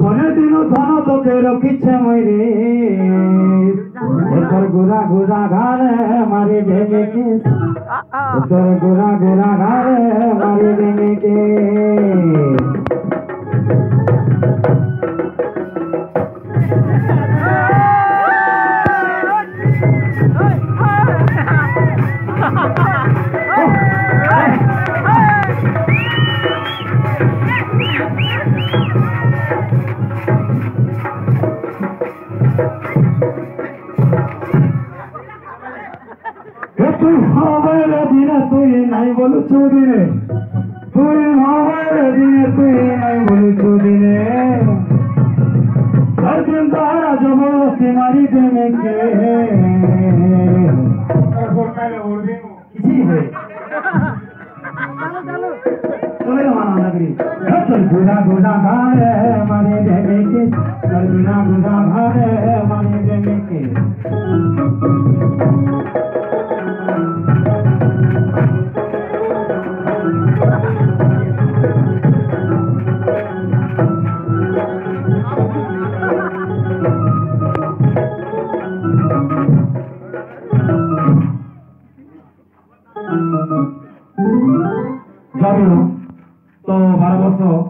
পরে দিন ধন তোকে রকিছে মরে তোর গুরা গুরা ঘরে মারি দেবে কে তোর গুরা গুরা ঘরে মারি দেবে কে তুই হবার দিনে তুই নাই বলছো দিনে তুই হবার দিনে তুই নাই বলছো দিনে দিন তারা জবরদস্তি মারি দেবে কে চলে মানা লাগরি তোর গুড়া গুড়া ঘরে মারি দেবে কে তোর গুড়া গুড়া ঘরে মারি দেবে কে যাবো তো 12 বছর